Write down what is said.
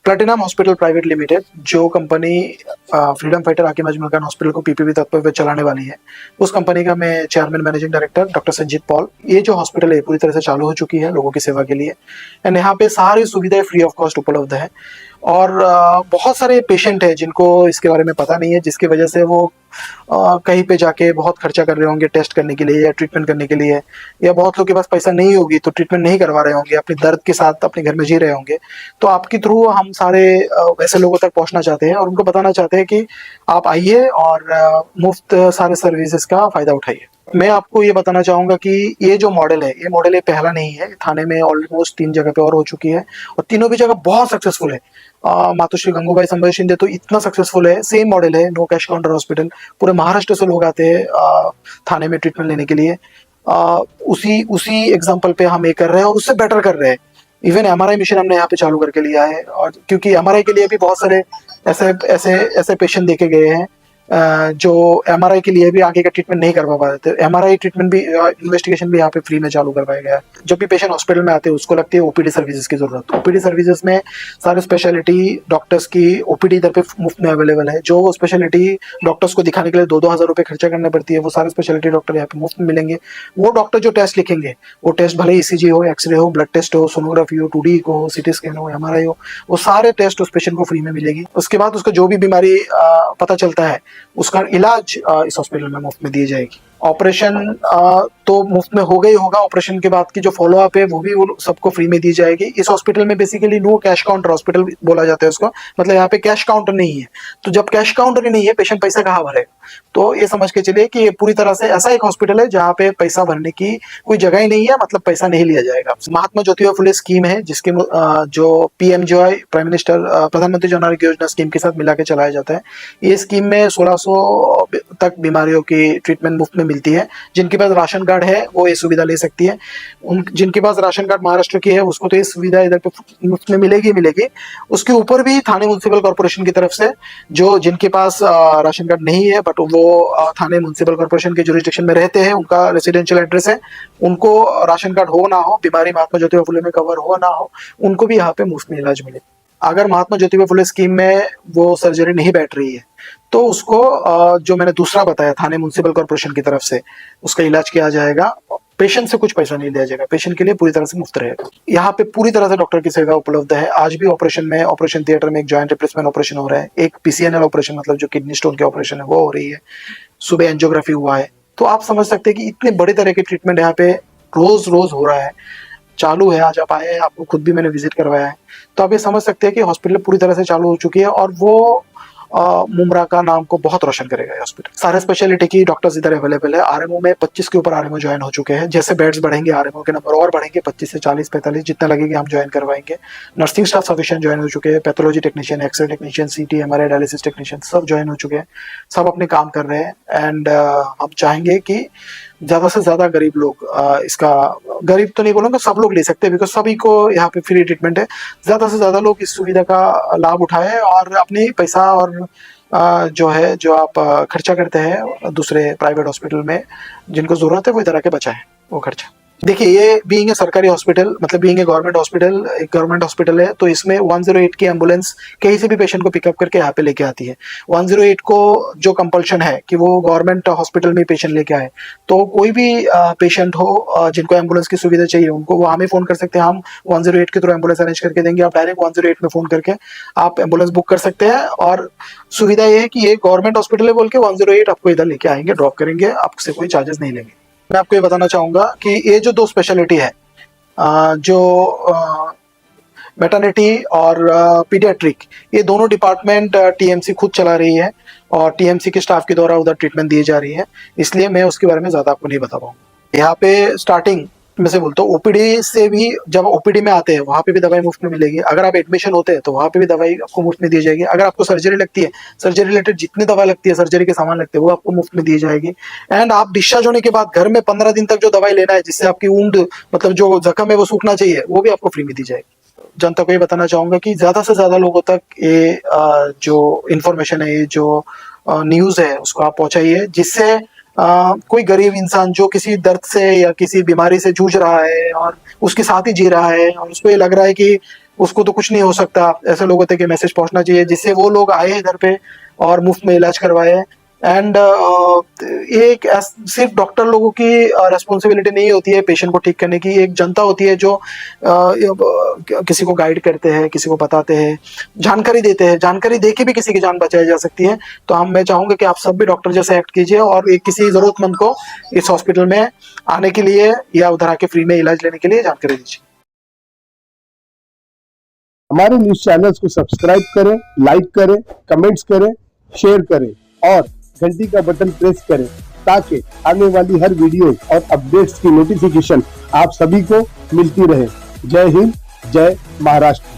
Platinum hospital private limited, जो company freedom fighter हाकिम Ajmal Khan hospital को पीपीपी तत्व पे चलाने वाली है, उस कंपनी का मैं chairman managing director doctor Sanjeet Paul. ये जो हॉस्पिटल है पूरी तरह से चालू हो चुकी है लोगों की सेवा के लिए, एंड यहाँ पे सारी सुविधाएं फ्री ऑफ कॉस्ट उपलब्ध है। और बहुत सारे पेशेंट हैं जिनको इसके बारे में पता नहीं है, जिसकी वजह से वो कहीं पे जाके बहुत खर्चा कर रहे होंगे टेस्ट करने के लिए या ट्रीटमेंट करने के लिए, या बहुत लोग के पास पैसा नहीं होगी तो ट्रीटमेंट नहीं करवा रहे होंगे, अपने दर्द के साथ अपने घर में जी रहे होंगे। तो आपके थ्रू हम सारे वैसे लोगों तक पहुंचना चाहते हैं और उनको बताना चाहते हैं कि आप आइए और मुफ्त सारे सर्विसेज का फायदा उठाइए। मैं आपको ये बताना चाहूंगा कि ये जो मॉडल है, ये मॉडल ये पहला नहीं है, थाने में ऑलमोस्ट 3 जगह पे और हो चुकी है और तीनों भी जगह बहुत सक्सेसफुल है। मातोश्री गंगूबाई संभाजी शिंदे तो इतना सक्सेसफुल है, सेम मॉडल है, नो कैश काउंटर हॉस्पिटल। पूरे महाराष्ट्र से लोग आते हैं थाने में ट्रीटमेंट लेने के लिए। उसी उसी एग्जाम्पल पे हम ये कर रहे हैं और उससे बेटर कर रहे हैं। इवन एमआरआई मशीन हमने यहाँ पे चालू करके लिया है, और क्योंकि एमआरआई के लिए भी बहुत सारे ऐसे ऐसे ऐसे पेशेंट देखे गए हैं जो एमआरआई के लिए भी आगे का ट्रीटमेंट नहीं करवा पाते थे। एमआरआई ट्रीटमेंट भी इन्वेस्टिगेशन भी यहाँ पे फ्री में चालू करवाया गया है। जब भी पेशेंट हॉस्पिटल में आते हैं उसको लगती है ओपीडी सर्विसेज की जरूरत। ओपीडी सर्विसेज में सारे स्पेशलिटी डॉक्टर्स की ओपीडी इधर पे मुफ्त में अवेलेबल है। जो स्पेशलिटी डॉक्टर्स को दिखाने के लिए 2-2 हज़ार रुपये खर्चा करना पड़ती है, वो सारे स्पेशलिटी डॉक्टर यहाँ पे मुफ्त में मिलेंगे। वो डॉक्टर जो टेस्ट लिखेंगे, वो टेस्ट भले ईसीजी हो, एक्सरे हो, ब्लड टेस्ट हो, सोनोग्राफी हो, 2D हो, सीटी स्कैन हो, एमआरआई हो, वो सारे टेस्ट उस पेशेंट को फ्री में मिलेगी। उसके बाद उसको जो भी बीमारी पता चलता है उसका इलाज इस हॉस्पिटल में मुफ्त में दी जाएगी। ऑपरेशन तो मुफ्त में होगा ही होगा, ऑपरेशन के बाद की जो फॉलो अप है वो भी वो सबको फ्री में दी जाएगी। इस हॉस्पिटल में basically no cash counter hospital बोला जाता है उसको, मतलब यहाँ पे कैश काउंटर नहीं है। तो जब कैश काउंटर ही नहीं है, पेशेंट पैसा कहाँ भरेगा? तो ये समझ के चलिए कि ये पूरी तरह से ऐसा एक हॉस्पिटल है जहाँ पे पैसा भरने की कोई जगह ही नहीं है, मतलब पैसा नहीं लिया जाएगा। महात्मा ज्योतिबा फुले स्कीम है जिसके जो पीएमजेवाई प्राइम मिनिस्टर प्रधानमंत्री जन आरोग्य योजना स्कीम के साथ मिला के चलाया जाता है। ये स्कीम में 1600 तक बीमारियों की ट्रीटमेंट मुफ्त में मिलती है। जिनके पास राशन कार्ड है वो ये सुविधा ले सकती है। जिनके पास राशन कार्ड महाराष्ट्र की है उसको तो ये सुविधा इधर पे मुफ्त में मिलेगी मिलेगी। उसके ऊपर भी थाने म्युनिसिपल कॉर्पोरेशन की तरफ से जो जिनके पास राशन कार्ड नहीं है बट वो थाने म्युनिसिपल कॉर्पोरेशन के जुरिस्डिक्शन में रहते हैं, उनका रेसिडेंशियल एड्रेस है, उनको राशन कार्ड हो ना हो, बीमारी महात्मा ज्योतिबा फुले में कवर हो ना हो, उनको भी यहाँ पे मुफ्त में इलाज मिले। अगर महात्मा ज्योतिबा फुले स्कीम में वो सर्जरी नहीं बैठ रही है तो उसको जो मैंने दूसरा बताया थाने म्युनिसिपल कॉर्पोरेशन की तरफ से उसका इलाज किया जाएगा। पेशेंट से कुछ पैसा नहीं लिया जाएगा, पेशेंट के लिए पूरी तरह से मुफ्त रहेगा। यहाँ पे पूरी तरह से डॉक्टर की सेवा उपलब्ध है। आज भी ऑपरेशन थिएटर में एक जॉइंट रिप्लेसमेंट ऑपरेशन हो रहा है, एक पीसीएनएल ऑपरेशन मतलब जो किडनी स्टोन के ऑपरेशन है वो हो रही है, सुबह एंजियोग्राफी हुआ है। तो आप समझ सकते हैं कि इतने बड़े तरह के ट्रीटमेंट यहाँ पे रोज रोज हो रहा है, चालू है। आज आप आए हैं, आपको खुद भी मैंने विजिट करवाया है, तो आप ये समझ सकते हैं कि हॉस्पिटल पूरी तरह से चालू हो चुकी है और वो मुमरा का नाम को बहुत रोशन करेगा ये हॉस्पिटल। सारे स्पेशलिटी की डॉक्टर्स इधर अवेलेबल है। आरएमओ में 25 के ऊपर आरएमओ ज्वाइन हो चुके हैं। जैसे बेड्स बढ़ेंगे आरएमओ के नंबर और बढ़ेंगे, 25 से 40 45 जितना लगेगा हम ज्वाइन करवाएंगे। नर्सिंग स्टाफ सफिशिएंट ज्वाइन हो चुके हैं। Pathology technician, X-ray technician, CT MRI dialysis technician सब ज्वाइन हो चुके हैं, सब अपने काम कर रहे हैं। एंड हम चाहेंगे कि ज्यादा से ज्यादा गरीब लोग इसका, गरीब तो नहीं बोलूंगा, सब लोग ले सकते हैं बिकॉज सभी को यहाँ पे फ्री ट्रीटमेंट है। ज्यादा से ज्यादा लोग इस सुविधा का लाभ उठाए और अपने पैसा और जो है जो आप खर्चा करते हैं दूसरे प्राइवेट हॉस्पिटल में जिनको जरूरत है वो इधर आके बचाएं वो खर्चा। देखिए, ये बीइंग ए सरकारी हॉस्पिटल मतलब बीइंग ए गवर्नमेंट हॉस्पिटल, एक गवर्नमेंट हॉस्पिटल है, तो इसमें 108 की एम्बुलेंस कहीं से भी पेशेंट को पिकअप करके यहाँ पे लेके आती है। 108 को जो कंपल्शन है कि वो गवर्नमेंट हॉस्पिटल में पेशेंट लेके आए, तो कोई भी पेशेंट हो जिनको एम्बुलेंस की सुविधा चाहिए उनको वो हमें फोन कर सकते हैं। हम 108 के थ्रू एम्बुलेंस अरेंज करके देंगे। आप डायरेक्ट 108 में फोन करके आप एम्बुलेंस बुक कर सकते हैं। और सुविधा ये है कि ये गवर्नमेंट हॉस्पिटल है बोल के 108 आपको इधर लेके आएंगे, ड्रॉप करेंगे, आपसे कोई चार्जेस नहीं लेंगे। मैं आपको ये बताना चाहूंगा कि ये जो 2 स्पेशलिटी है, जो मैटरनिटी और पीडियाट्रिक, ये दोनों डिपार्टमेंट टीएमसी खुद चला रही है और टीएमसी के स्टाफ के द्वारा उधर ट्रीटमेंट दी जा रही है, इसलिए मैं उसके बारे में ज्यादा आपको नहीं बता पाऊंगा। यहाँ पे स्टार्टिंग में से बोलता हूँ, ओपीडी से भी जब ओपीडी में आते हैं वहाँ पे भी दवाई मुफ्त में मिलेगी। अगर आप एडमिशन होते हैं तो वहाँ पे भी दवाई आपको मुफ्त में दी जाएगी। अगर आपको सर्जरी लगती है, सर्जरी रिलेटेड जितनी दवा लगती है, सर्जरी के सामान लगते हैं, वो आपको मुफ्त में दी जाएगी। एंड आप डिस्चार्ज होने के बाद घर में 15 दिन तक जो दवाई लेना है जिससे आपकी वुंड मतलब जो जख्म है वो सूखना चाहिए, वो भी आपको फ्री में दी जाएगी। जनता को ये बताना चाहूंगा कि ज्यादा से ज्यादा लोगों तक ये जो इन्फॉर्मेशन है, ये जो न्यूज है उसको आप पहुंचाइए, जिससे कोई गरीब इंसान जो किसी दर्द से या किसी बीमारी से जूझ रहा है और उसके साथ ही जी रहा है और उसको ये लग रहा है कि उसको तो कुछ नहीं हो सकता। ऐसे लोगों तक ये मैसेज पहुंचना चाहिए जिससे वो लोग आए इधर पे और मुफ्त में इलाज करवाए। एंड एक सिर्फ डॉक्टर लोगों की रेस्पॉन्सिबिलिटी नहीं होती है पेशेंट को ठीक करने की, एक जनता होती है जो किसी को गाइड करते हैं, किसी को बताते हैं, जानकारी देते हैं। जानकारी देके भी किसी की जान बचाई जा सकती है। तो मैं चाहूंगा कि आप सब भी डॉक्टर जैसे एक्ट कीजिए और एक किसी जरूरतमंद को इस हॉस्पिटल में आने के लिए या उधर आके फ्री में इलाज लेने के लिए जानकारी दीजिए। हमारे न्यूज चैनल्स को सब्सक्राइब करें, लाइक करें, कमेंट्स करें, शेयर करें और घंटी का बटन प्रेस करें ताकि आने वाली हर वीडियो और अपडेट्स की नोटिफिकेशन आप सभी को मिलती रहे। जय हिंद, जय महाराष्ट्र।